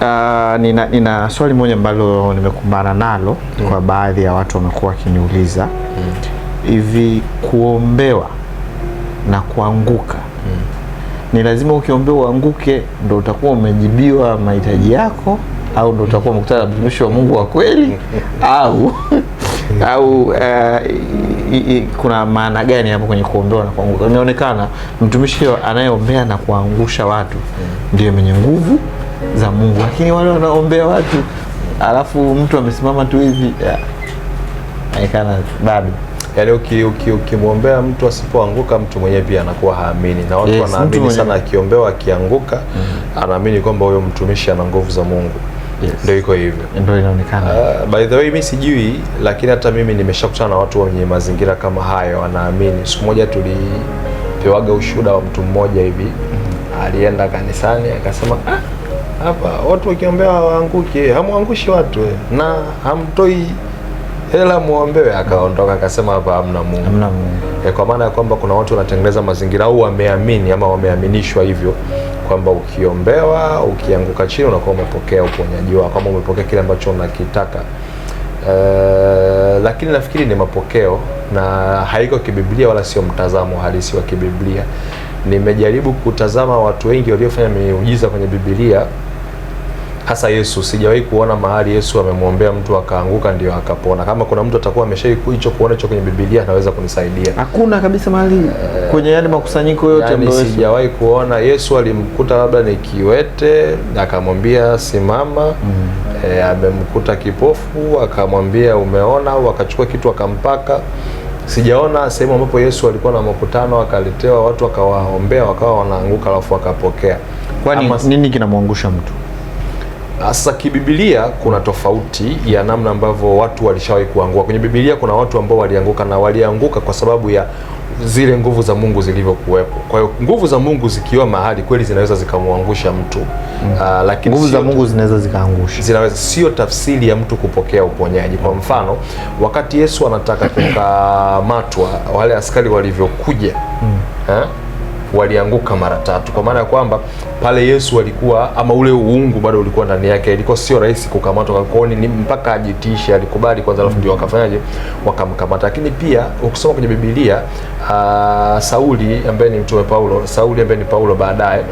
Nina swali moja ambalo nimekumbana nalo kwa baadhi ya watu wamekuwa wakiniuliza hivi, kuombewa na kuanguka ni lazima ukiombewa uanguke ndo utakuwa umejibiwa mahitaji yako, au ndo utakuwa umekutana na mtumishi wa Mungu wa kweli au kuna maana gani hapo kwenye kuombewa na kuanguka? Inaonekana mtumishi anayeombea na kuangusha watu ndiye mwenye nguvu za Mungu, lakini wale wanaombea watu alafu mtu amesimama tu hivi haikana bado. Yaani ukimwombea mtu asipoanguka, mtu mwenyewe pia anakuwa haamini, na watu wanaamini sana akiombewa akianguka anaamini kwamba huyo mtumishi ana nguvu za Mungu. Ndio iko hivyo, ndio inaonekana. By the way, mimi sijui, lakini hata mimi nimeshakutana na watu wenye mazingira kama hayo wanaamini. Siku moja tulipewaga ushuhuda wa mtu mmoja hivi, alienda kanisani akasema, hapa watu wakiombewa waanguke, hamuangushi watu na hamtoi hela muombewe. Akaondoka akasema hapa hamna Mungu. Hamna Mungu. Kwa maana ya kwamba kuna watu wanatengeneza mazingira au wameamini ama wameaminishwa hivyo kwamba ukiombewa ukianguka chini unakuwa umepokea uponyaji wako, kama umepokea kile ambacho unakitaka. Lakini nafikiri ni mapokeo na haiko kibiblia wala sio mtazamo halisi wa kibiblia. Nimejaribu kutazama watu wengi waliofanya miujiza kwenye Biblia, hasa Yesu. Sijawahi kuona mahali Yesu amemwombea mtu akaanguka ndio akapona. Kama kuna mtu atakuwa ameshaikuicho kuona hicho kwenye Biblia anaweza kunisaidia. Hakuna kabisa mahali kwenye yale makusanyiko yote ambayo sijawahi kuona. Yesu alimkuta labda ni kiwete akamwambia simama, amemkuta kipofu akamwambia umeona, au akachukua kitu akampaka. Sijaona sehemu ambapo Yesu alikuwa na makutano akaletewa watu akawaombea wakawa wanaanguka alafu akapokea. Kwani nini kinamwangusha mtu? Sasa kibibilia kuna tofauti ya namna ambavyo watu walishawahi kuanguka. Kwenye Biblia kuna watu ambao walianguka na walianguka kwa sababu ya zile nguvu za Mungu zilivyokuwepo. Kwa hiyo nguvu za Mungu zikiwa mahali kweli zinaweza zikamwangusha mtu. Lakini nguvu za Mungu zinaweza zikaangusha. Zinaweza, sio tafsiri ya mtu kupokea uponyaji. Kwa mfano, wakati Yesu anataka kukamatwa, wale askari walivyokuja walianguka mara 3, kwa maana ya kwamba pale Yesu alikuwa ama ule uungu bado ulikuwa ndani yake, ilikuwa sio rahisi kukamatwa. Kwa hiyo ni mpaka ajitishe, alikubali kwanza alafu ndio wakafanyaje wakamkamata. Lakini pia ukisoma kwenye Biblia, Sauli ambaye ni mtume Paulo, Sauli ambaye ni Paulo baadaye,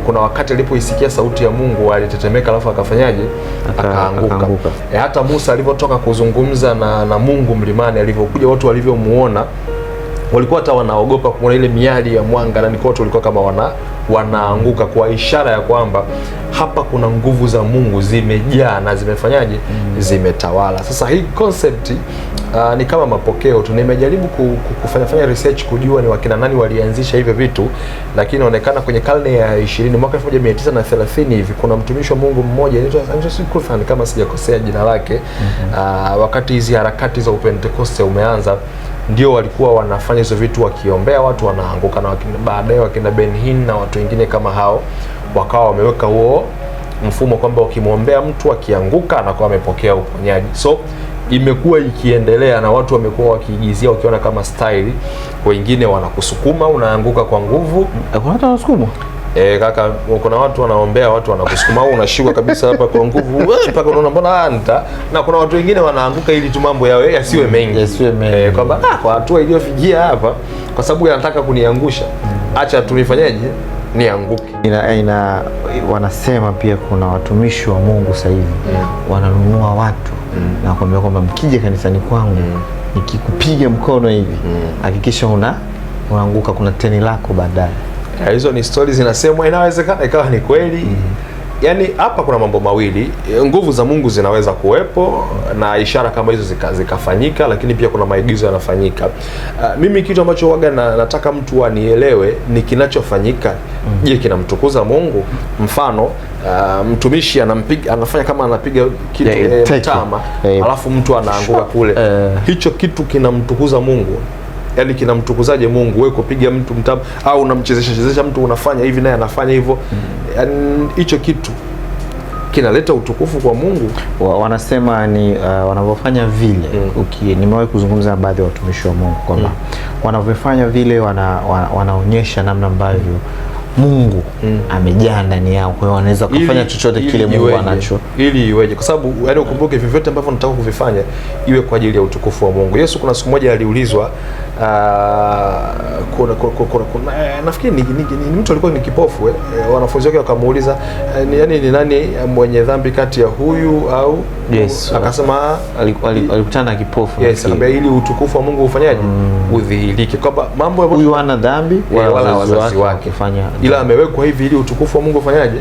kuna wakati alipoisikia sauti ya Mungu alitetemeka alafu akafanyaje akaanguka. Hata Musa alipotoka kuzungumza na Mungu mlimani, alivyokuja watu walivyomuona walikuwa hata wanaogopa kuona ile miali ya mwanga, na watu walikuwa kama wanaanguka, kwa ishara ya kwamba hapa kuna nguvu za Mungu zimejaa na zimefanyaje zimetawala. Sasa hii concept ni kama mapokeo tu. Nimejaribu kufanya research kujua ni wakina nani walianzisha hivyo vitu, lakini inaonekana kwenye karne ya 20 mwaka 1930 hivi kuna mtumishi wa Mungu mmoja anaitwa Andrew kama sijakosea jina lake. Wakati hizi harakati za Pentecost umeanza, ndio walikuwa wanafanya hizo vitu wakiombea watu wanaanguka, na baadaye wakina Ben Hinn na watu wengine kama hao wakawa wameweka huo mfumo kwamba ukimwombea mtu akianguka anakuwa amepokea uponyaji. So imekuwa ikiendelea na watu wamekuwa wakiigizia wakiona kama style. Wengine wanakusukuma unaanguka kwa nguvu. Kuna watu wanasukuma? Kaka, kuna watu wanaombea watu wanakusukuma au unashikwa kabisa hapa kwa nguvu mpaka unaona mbona anta. Na kuna watu wengine wanaanguka ili tu mambo yao yasiwe mengi. Kwamba kwa hatua iliyofikia hapa kwa sababu anataka kuniangusha. Acha tunifanyaje nianguke. Wanasema pia kuna watumishi wa Mungu sasa hivi wananunua watu na kuambia kwamba mkija kanisani kwangu nikikupiga mkono hivi hakikisha unaanguka, kuna teni lako baadaye. Hizo ni stories zinasemwa, inawezekana ikawa ni kweli. Yaani hapa kuna mambo mawili, nguvu za Mungu zinaweza kuwepo na ishara kama hizo zikafanyika, lakini pia kuna maigizo yanafanyika. Mimi kitu ambacho waga nataka mtu anielewe ni kinachofanyika. Je, kinamtukuza Mungu? Mfano, mtumishi anafanya kama anapiga kitu mtama, alafu mtu anaanguka kule. Hicho kitu kinamtukuza Mungu? Yaani kinamtukuzaje Mungu wewe kupiga mtu mtama au unamchezesha mtu unafanya hivi naye anafanya hivyo? Yaani hicho kitu kinaleta utukufu kwa Mungu. Wanasema ni wanavyofanya vile. Nimewahi kuzungumza na baadhi ya watumishi wa Mungu kwamba wanavyofanya vile wanaonyesha namna ambavyo Mungu amejaa ndani yao, kwa hiyo wanaweza kufanya chochote kile Mungu anacho. Ili iweje? Kwa sababu yaani ukumbuke vyovyote ambavyo nataka kuvifanya iwe kwa ajili ya utukufu wa Mungu. Yesu kuna siku moja aliulizwa nafikiri ni mtu alikuwa ni kipofu wanafunzi wake wakamuuliza ni nani mwenye dhambi kati ya huyu au Yesu akasema alikutana na kipofu. Yes, akamwambia ili utukufu wa Mungu ufanyaje? Udhihirike. Kwamba mambo ya huyu hana dhambi wala wazazi wake ila amewekwa hivi ili utukufu wa Mungu ufanyaje?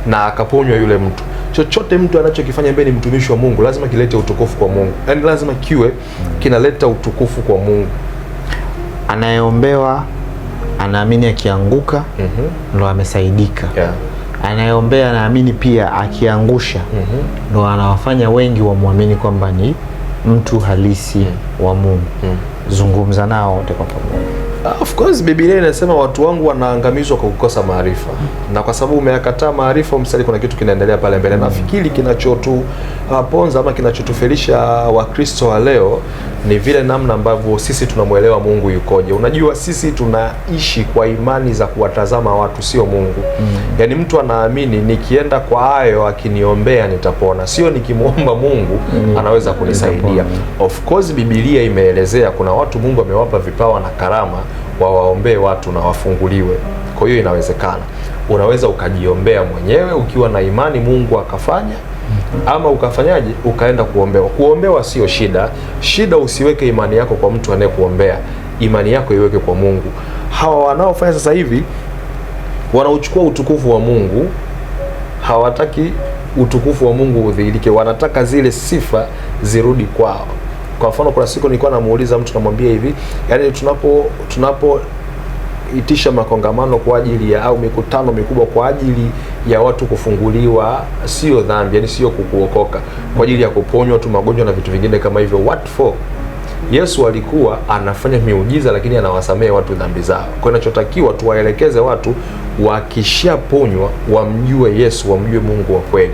Na akaponywa yule mtu. Chochote mtu anachokifanya mbele ni mtumishi wa Mungu lazima kilete utukufu kwa Mungu. Yaani lazima kiwe kinaleta utukufu kwa Mungu. Anayeombewa anaamini akianguka ndo amesaidika. Anayeombea anaamini pia akiangusha ndo anawafanya wengi wamwamini kwamba ni mtu halisi wa Mungu. Zungumza nao wote kwa pamoja. Of course Biblia inasema watu wangu wanaangamizwa kwa kukosa maarifa. Na kwa sababu umeyakataa maarifa, msali kuna kitu kinaendelea pale mbele. Nafikiri kinachotuponza ama kinachotufelisha Wakristo wa leo ni vile namna ambavyo sisi tunamuelewa Mungu yukoje. Unajua sisi tunaishi kwa imani za kuwatazama watu, sio Mungu. Yaani mtu anaamini nikienda kwa hayo akiniombea nitapona, sio nikimuomba Mungu anaweza kunisaidia. Of course Biblia imeelezea kuna watu Mungu amewapa vipawa na karama wawaombee watu na wafunguliwe. Kwa hiyo inawezekana. Unaweza ukajiombea mwenyewe ukiwa na imani Mungu akafanya, ama ukafanyaje? Ukaenda kuombewa. Kuombewa sio shida. Shida usiweke imani yako kwa mtu anayekuombea. Imani yako iweke kwa Mungu. Hawa wanaofanya sasa hivi wanauchukua utukufu wa Mungu, hawataki utukufu wa Mungu udhihirike, wanataka zile sifa zirudi kwao. Kwa mfano kuna siku nilikuwa namuuliza mtu, namwambia hivi, yani tunapoitisha makongamano kwa ajili ya au mikutano mikubwa kwa ajili ya watu kufunguliwa, sio dhambi, yani sio kukuokoka, kwa ajili ya kuponywa tu magonjwa na vitu vingine kama hivyo, what for? Yesu alikuwa anafanya miujiza lakini anawasamehe watu dhambi zao. Kwa inachotakiwa tuwaelekeze watu wakishaponywa wamjue Yesu, wamjue Mungu wa kweli.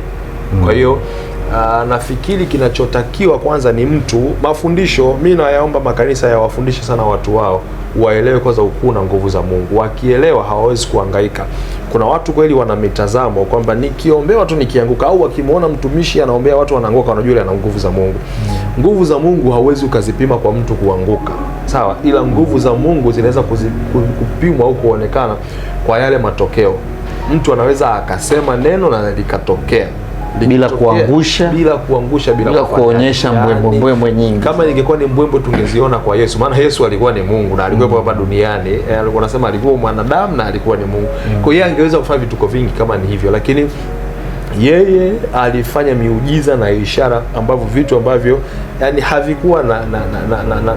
Kwa hiyo nafikiri kinachotakiwa kwanza ni mafundisho. Mimi nayaomba makanisa yawafundishe sana watu wao, waelewe kwanza ukuu na nguvu za Mungu. Wakielewa hawawezi kuhangaika. Kuna watu kweli wana mitazamo kwamba nikiombewa tu nikianguka, au wakimuona mtumishi anaombea watu wanaanguka wanajua yule ana nguvu za Mungu. Nguvu za Mungu hauwezi ukazipima kwa mtu kuanguka. Sawa, ila nguvu za Mungu zinaweza kupimwa au kuonekana kwa yale matokeo. Mtu anaweza akasema neno na likatokea bila kuangusha, bila kuonyesha mbwembwe nyingi. Kama ingekuwa ni mbwembwe tungeziona kwa Yesu, maana Yesu alikuwa ni Mungu na alikuwa hapa duniani. Alikuwa anasema alikuwa mwanadamu na alikuwa ni Mungu. Kwa hiyo angeweza kufanya vituko vingi kama ni hivyo, lakini yeye alifanya miujiza na ishara ambavyo vitu ambavyo yani havikuwa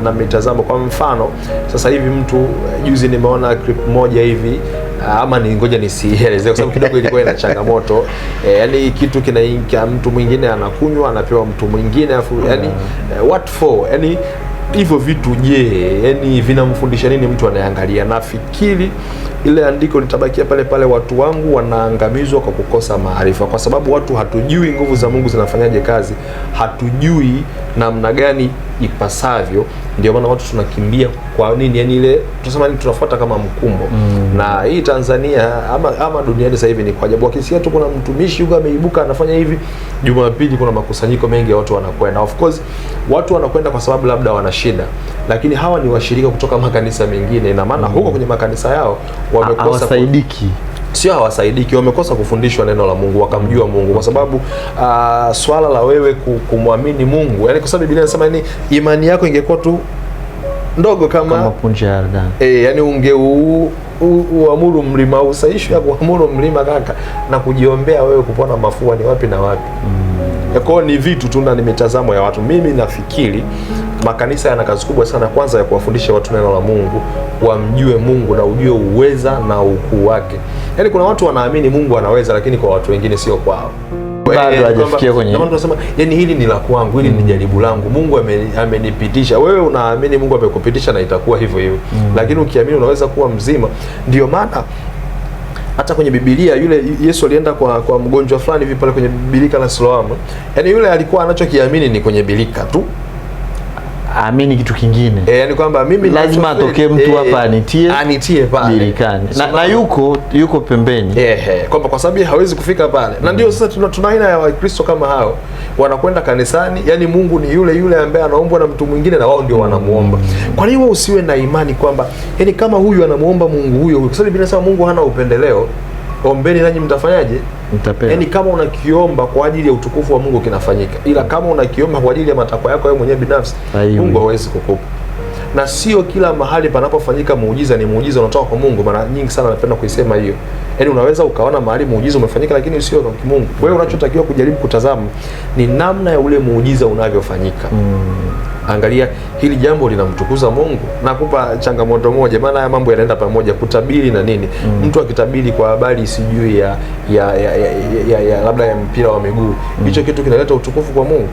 na mitazamo. Kwa mfano sasa hivi mtu, juzi nimeona clip moja hivi, ama ngoja nisielezee kwa sababu kidogo ilikuwa ina changamoto. Yani kitu kinaingia mtu mwingine anakunywa, anapewa mtu mwingine afu yani what for? Yani hivyo vitu yani vinamfundisha nini mtu anayeangalia? Nafikiri ile andiko litabakia pale pale, watu wangu wanaangamizwa kwa kukosa maarifa, kwa sababu watu hatujui nguvu za Mungu zinafanyaje kazi, hatujui namna gani ipasavyo. Ndio maana watu tunakimbia. Kwa nini? Yani ile tunasema ni tunafuata kama mkumbo. Na hii Tanzania ama duniani sasa hivi ni kwa ajabu. Wakisikia tu kuna mtumishi yuko ameibuka anafanya hivi, Jumapili kuna makusanyiko mengi ya watu wanakwenda. Of course watu wanakwenda kwa sababu labda wana shida, lakini hawa ni washirika kutoka makanisa mengine. Ina maana huko kwenye makanisa yao wamekosa sio hawasaidiki, wamekosa kufundishwa neno la Mungu, wakamjua Mungu. Kwa sababu swala la wewe kumwamini Mungu, yani kwa sababu Biblia inasema ni imani yako ingekuwa tu ndogo kama punje ya ardhi. Yani uamuru mlima, usaishwe ya kuamuru mlima kaka, na kujiombea wewe kupona mafua ni wapi na wapi. Kwa ni vitu tu na ni mitazamo ya watu. Mimi nafikiri makanisa yana kazi kubwa sana, kwanza ya kuwafundisha watu neno la Mungu, wamjue Mungu na ujue uweza na ukuu wake. Yani kuna watu wanaamini Mungu anaweza, lakini kwa watu wengine sio kwao. Bado hajafikia kwenye. Ndio tunasema yani hili ni la kwangu, hili ni jaribu langu. Mungu amenipitisha. Wewe unaamini Mungu amekupitisha na itakuwa hivyo hivyo. Lakini ukiamini unaweza kuwa mzima. Ndio maana hata kwenye Biblia yule Yesu alienda kwa mgonjwa fulani hivi pale kwenye bilika la Siloamu. Yani yule alikuwa anachokiamini ni kwenye bilika tu. aamini kitu kingine. Yani kwamba mimi lazima atokee mtu hapa anitie pale. Na yuko pembeni. Kwamba kwa sababu hawezi kufika pale. Na ndio sasa tuna aina ya Wakristo kama hao. Wanakwenda kanisani, yani Mungu ni yule yule ambaye anaombwa na mtu mwingine na wao ndio wanamuomba. Kwa nini wewe usiwe na imani kwamba yani kama huyu anamuomba Mungu huyo, kwa sababu Biblia inasema Mungu hana upendeleo. Ombeni nanyi mtafanyaje? Mtapewa. Yani kama unakiomba kwa ajili ya utukufu wa Mungu kinafanyika. Ila kama unakiomba kwa ajili ya matakwa yako wewe mwenyewe binafsi, Mungu hawezi kukupa. Na sio kila mahali panapofanyika muujiza ni muujiza unatoka kwa Mungu. Mara nyingi sana napenda kuisema hiyo. Yani unaweza ukaona mahali muujiza umefanyika lakini sio kwa Mungu. Wewe unachotakiwa kujaribu kutazama ni namna ya ule muujiza unavyofanyika. Angalia hili jambo linamtukuza Mungu. Nakupa changamoto moja, maana haya mambo yanaenda pamoja, kutabiri na nini. Mtu akitabiri kwa habari sijui ya labda ya mpira wa miguu, hicho kitu kinaleta utukufu kwa Mungu?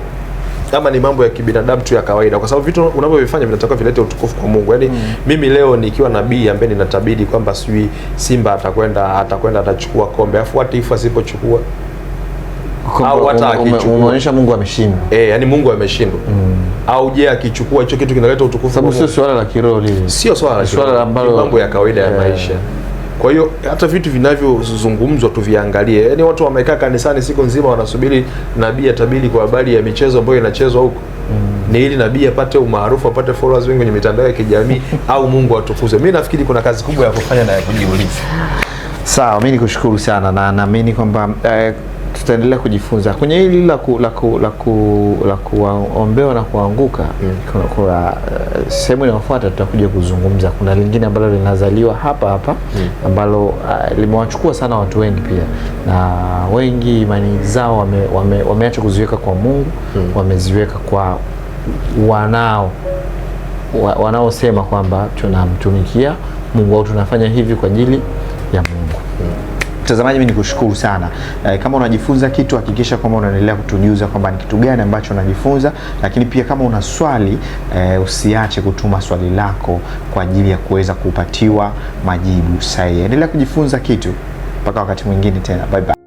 Kama ni mambo ya kibinadamu tu ya kawaida, kwa sababu vitu unavyovifanya vinatakiwa vilete utukufu kwa Mungu. Yaani mimi leo nikiwa nabii ambaye ninatabiri kwamba sijui Simba atakwenda atachukua kombe, afu hata Taifa asipochukua au hata akichukua, unaonyesha Mungu ameshindwa. Yani Mungu ameshindwa. Au je akichukua, hicho kitu kinaleta utukufu? Sababu sio swala la kiroho lile. Sio swala la kiroho. Swala ambalo mambo ya kawaida ya maisha. Kwa hiyo hata vitu vinavyozungumzwa tuviangalie. Yaani watu wamekaa kanisani siku nzima wanasubiri nabii atabiri kwa habari ya michezo ambayo inachezwa huko. Ni ili nabii apate umaarufu, apate followers wengi kwenye mitandao ya kijamii au Mungu atukuzwe. Mimi nafikiri kuna kazi kubwa ya kufanya na ya kujiuliza. Sawa, mimi nikushukuru sana na naamini kwamba tutaendelea kujifunza kwenye hili la kuombewa na kuanguka. Kwa sehemu inayofuata tutakuja kuzungumza. Kuna lingine ambalo linazaliwa hapa ambalo limewachukua sana watu wengi pia, na wengi imani zao wameacha kuziweka kwa Mungu, wameziweka kwa wanaosema kwamba tunamtumikia Mungu au tunafanya hivi kwa ajili ya Mungu. Mtazamaji, mimi nikushukuru sana. Kama unajifunza kitu, hakikisha kwamba unaendelea kutujuza kwamba ni kitu gani ambacho unajifunza, lakini pia kama una swali usiache kutuma swali lako kwa ajili ya kuweza kupatiwa majibu sahihi. Endelea kujifunza kitu. Mpaka wakati mwingine tena. Bye bye.